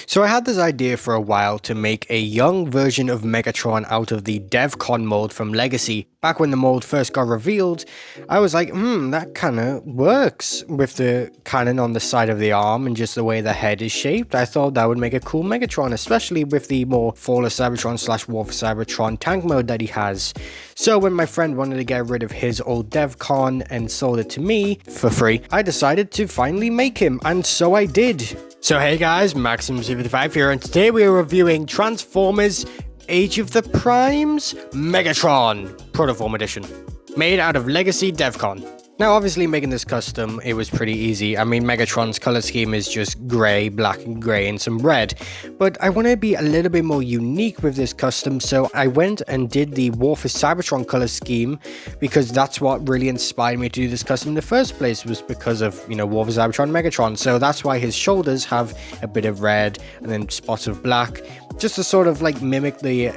So I had this idea for a while to make a young version of Megatron out of the DevCon mold from Legacy. Back when the mold first got revealed, I was like, that kinda works with the cannon on the side of the arm and just the way the head is shaped. I thought that would make a cool Megatron, especially with the more Fall of Cybertron / War for Cybertron tank mode that he has. So when my friend wanted to get rid of his old DevCon and sold it to me for free, I decided to finally make him, and so I did. So hey guys, Maxmc55 here, and today we are reviewing Transformers Age of the Primes Megatron Protoform Edition, made out of Legacy DevCon. Now obviously making this custom, it was pretty easy. I mean, Megatron's color scheme is just grey, black and grey and some red, but I want to be a little bit more unique with this custom, so I went and did the War for Cybertron color scheme because that's what really inspired me to do this custom in the first place, was because of, War for Cybertron Megatron. So that's why his shoulders have a bit of red and then spots of black, just to sort of like mimic the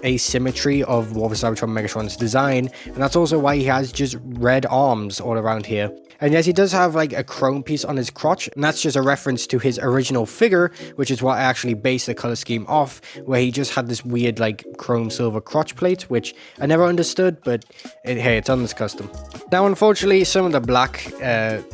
asymmetry of War for Cybertron Megatron's design. And that's also why he has just red arms all around here. And yes, he does have like a chrome piece on his crotch, and that's just a reference to his original figure, which is what I actually based the color scheme off, where he just had this weird like chrome silver crotch plate, which I never understood, but hey, it's on this custom. Now unfortunately, some of the black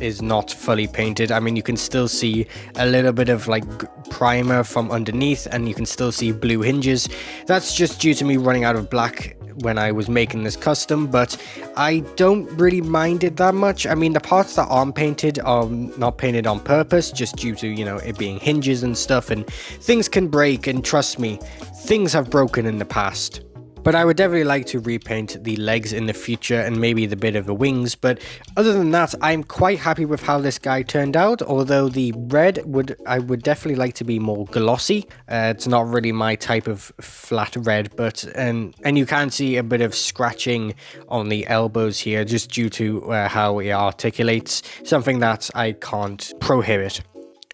is not fully painted. I mean, you can still see a little bit of like primer from underneath, and you can still see blue hinges. That's just due to me running out of black when I was making this custom, but I don't really mind it that much. I mean, the parts that aren't painted are not painted on purpose, just due to, it being hinges and stuff, and things can break, and trust me, things have broken in the past. But I would definitely like to repaint the legs in the future and maybe the bit of the wings. But other than that, I'm quite happy with how this guy turned out. Although the red I would definitely like to be more glossy. It's not really my type of flat red, but and you can see a bit of scratching on the elbows here, just due to how it articulates, something that I can't prohibit.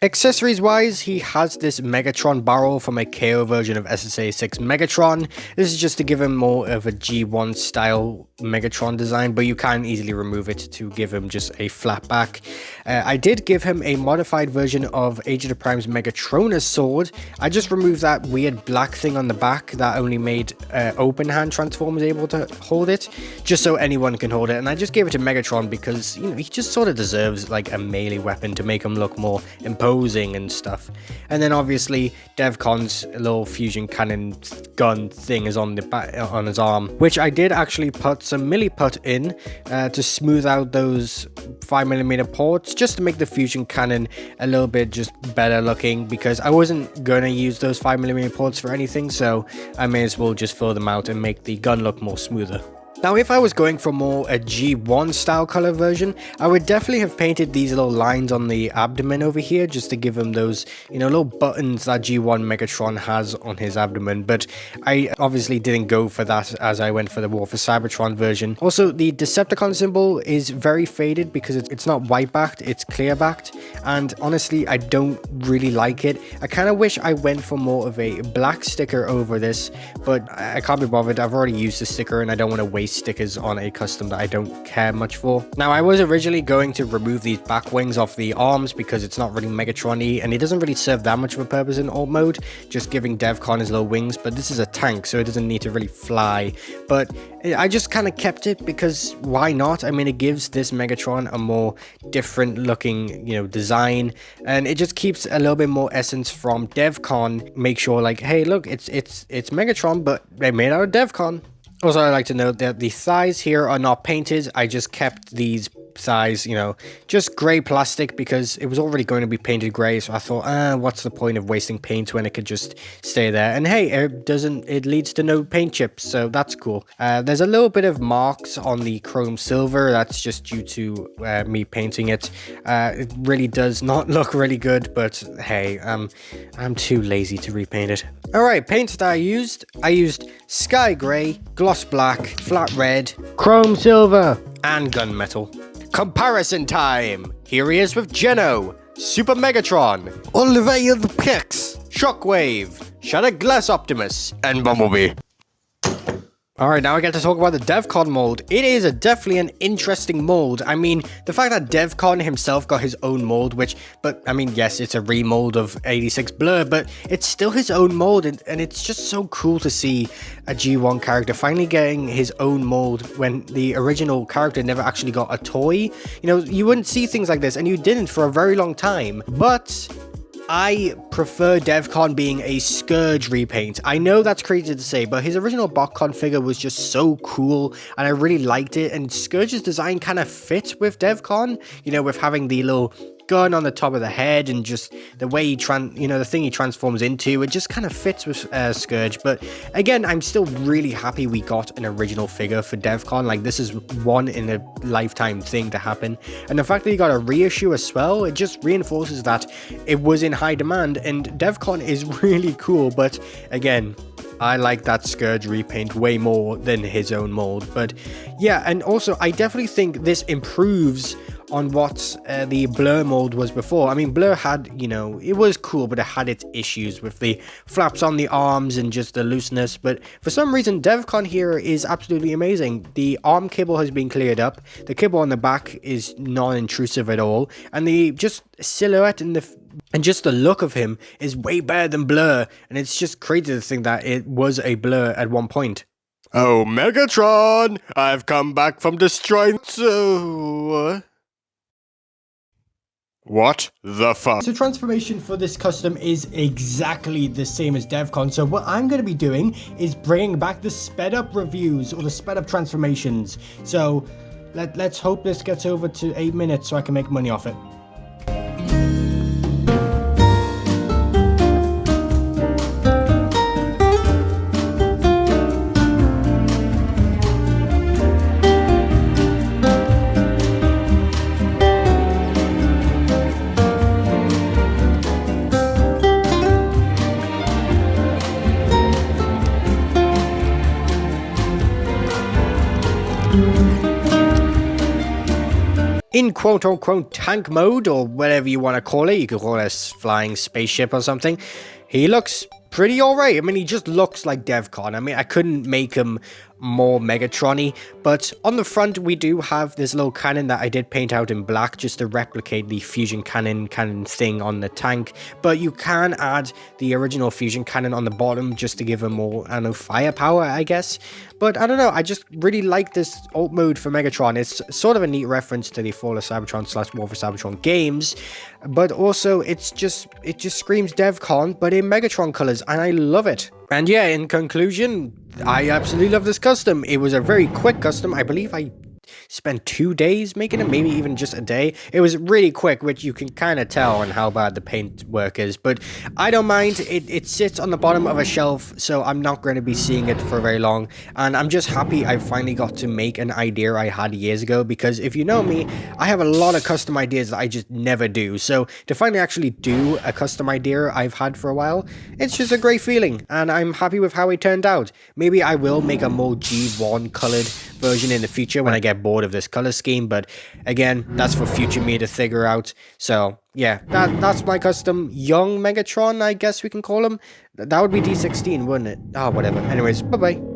Accessories wise, he has this Megatron barrel from a KO version of SSA 6 Megatron. This is just to give him more of a G1 style Megatron design, but you can easily remove it to give him just a flat back. I did give him a modified version of Age of the Prime's Megatronus sword. I just removed that weird black thing on the back that only made open hand Transformers able to hold it, just so anyone can hold it. And I just gave it to Megatron because, he just sort of deserves like a melee weapon to make him look more imposing and stuff. And then obviously DevCon's little fusion cannon gun thing is on the back, on his arm, which I did actually put some milliput in to smooth out those 5mm ports, just to make the fusion cannon a little bit just better looking, because I wasn't gonna use those 5mm ports for anything, so I may as well just fill them out and make the gun look more smoother. Now, if I was going for more a G1 style color version, I would definitely have painted these little lines on the abdomen over here, just to give him those, little buttons that G1 Megatron has on his abdomen. But I obviously didn't go for that, as I went for the War for Cybertron version. Also, the Decepticon symbol is very faded because it's not white backed, it's clear backed. And honestly, I don't really like it. I kind of wish I went for more of a black sticker over this, but I can't be bothered. I've already used the sticker and I don't want to waste stickers on a custom that I don't care much for. Now, I was originally going to remove these back wings off the arms because it's not really Megatron-y and it doesn't really serve that much of a purpose in alt mode, just giving DevCon his little wings, but this is a tank, so it doesn't need to really fly. But I just kind of kept it because why not? I mean, it gives this Megatron a more different looking, design, and it just keeps a little bit more essence from DevCon. Make sure like, hey, look, it's Megatron, but they made out of DevCon. Also, I'd like to note that the thighs here are not painted. I just kept these thighs, just grey plastic because it was already going to be painted grey. So I thought, what's the point of wasting paint when it could just stay there? And hey, it leads to no paint chips, so that's cool. There's a little bit of marks on the chrome silver. That's just due to me painting it. It really does not look really good, but hey, I'm too lazy to repaint it. All right, paints that I used sky grey, gloss black, flat red, chrome silver, and gunmetal. Comparison time! Here he is with GENO, Super Megatron, Olivier the Pix, Shockwave, Shattered Glass Optimus, and Bumblebee. Alright, now I get to talk about the DevCon mold. It is definitely an interesting mold. I mean, the fact that DevCon himself got his own mold, but I mean, yes, it's a remold of 86 Blur, but it's still his own mold, and it's just so cool to see a G1 character finally getting his own mold when the original character never actually got a toy. You know, you wouldn't see things like this, and you didn't for a very long time, but I prefer DevCon being a Scourge repaint. I know that's crazy to say, but his original BotCon figure was just so cool, and I really liked it, and Scourge's design kind of fits with DevCon, you know, with having the little gun on the top of the head and just the way he the thing he transforms into, it just kind of fits with Scourge. But again, I'm still really happy we got an original figure for DevCon. Like, this is one in a lifetime thing to happen, and the fact that he got a reissue as well, it just reinforces that it was in high demand, and DevCon is really cool. But again, I like that Scourge repaint way more than his own mold. But yeah, and also I definitely think this improves on what the Blur mold was before. I mean, Blur had, you know, it was cool, but it had its issues with the flaps on the arms and just the looseness. But for some reason, DevCon here is absolutely amazing. The arm cable has been cleared up. The cable on the back is non-intrusive at all, and the just silhouette and just the look of him is way better than Blur. And it's just crazy to think that it was a Blur at one point. Oh, Megatron! I've come back from destroying What the fuck? So transformation for this custom is exactly the same as DevCon. So what I'm going to be doing is bringing back the sped up reviews or the sped up transformations. So let's hope this gets over to 8 minutes so I can make money off it. In quote-unquote tank mode, or whatever you want to call it, you could call it a flying spaceship or something, he looks pretty alright. I mean, he just looks like DevCon. I mean, I couldn't make him more Megatron-y, but on the front we do have this little cannon that I did paint out in black just to replicate the fusion cannon thing on the tank, but you can add the original fusion cannon on the bottom just to give him more, I don't know, firepower, I guess. But I don't know, I just really like this alt mode for Megatron. It's sort of a neat reference to the Fall of Cybertron / War for Cybertron games, but also it just screams DevCon, but in Megatron colors, and I love it. And yeah, in conclusion, I absolutely love this custom. It was a very quick custom. I believe I spent 2 days making it, maybe even just a day. It was really quick, which you can kind of tell on how bad the paint work is, but I don't mind. It sits on the bottom of a shelf, so I'm not going to be seeing it for very long, and I'm just happy I finally got to make an idea I had years ago, because if you know me, I have a lot of custom ideas that I just never do. So to finally actually do a custom idea I've had for a while, it's just a great feeling, and I'm happy with how it turned out. Maybe I will make a more G1 colored version in the future when I get bored of this color scheme, but again, that's for future me to figure out. So yeah, that's my custom young Megatron, I guess we can call him. That would be D16, wouldn't it? Oh, whatever. Anyways, bye bye.